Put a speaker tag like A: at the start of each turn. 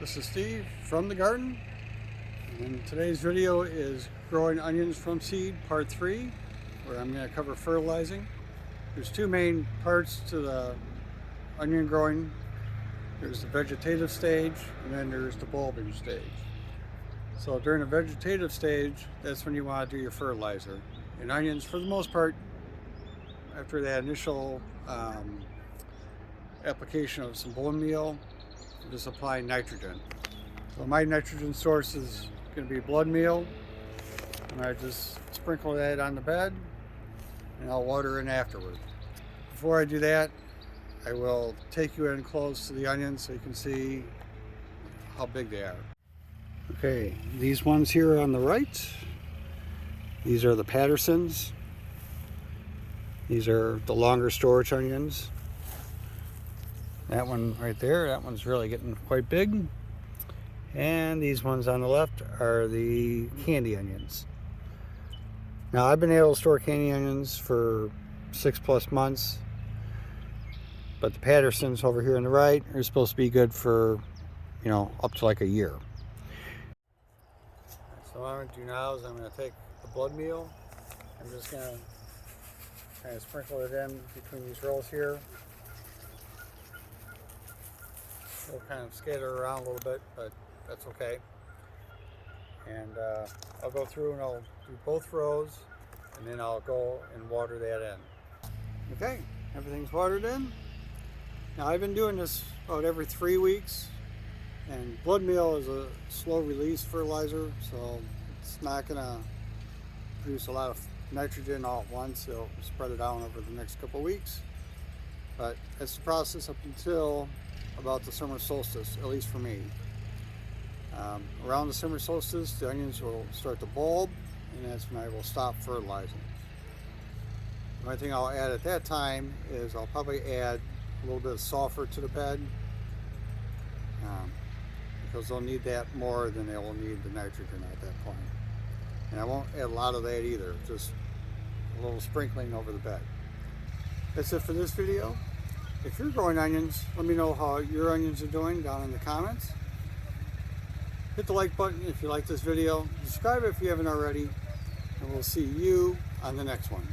A: This is Steve from the garden, and today's video is growing onions from seed part 3, where I'm going to cover fertilizing. There's two main parts to the onion growing. There's the vegetative stage and then there's the bulbing stage. So during the vegetative stage, that's when you want to do your fertilizer. In onions, for the most part, after that initial application of some bone meal, just apply nitrogen. So my nitrogen source is going to be blood meal, and I just sprinkle that on the bed and I'll water in afterward. Before I do that, I will take you in close to the onions so you can see how big they are. Okay, these ones here on the right, these are the Pattersons. These are the longer storage onions. That one right there, that one's really getting quite big. And these ones on the left are the candy onions. Now I've been able to store candy onions for 6+ months, but the Pattersons over here on the right are supposed to be good for, up to like a year. So what I'm going to do now is I'm going to take the blood meal. I'm just going to kind of sprinkle it in between these rows here. It'll kind of scatter around a little bit, but that's okay. And I'll go through and I'll do both rows, and then I'll go and water that in. Okay, everything's watered in. Now I've been doing this about every 3 weeks, and blood meal is a slow release fertilizer, so it's not going to produce a lot of nitrogen all at once. It'll spread it out over the next couple of weeks. But that's the process up until about the summer solstice, at least for me. Around the summer solstice, the onions will start to bulb, and that's when I will stop fertilizing. The only thing I'll add at that time is I'll probably add a little bit of sulfur to the bed, because they'll need that more than they will need the nitrogen at that point. And I won't add a lot of that either, just a little sprinkling over the bed. That's it for this video. If you're growing onions, let me know how your onions are doing down in the comments. Hit the like button if you like this video. Subscribe if you haven't already. And we'll see you on the next one.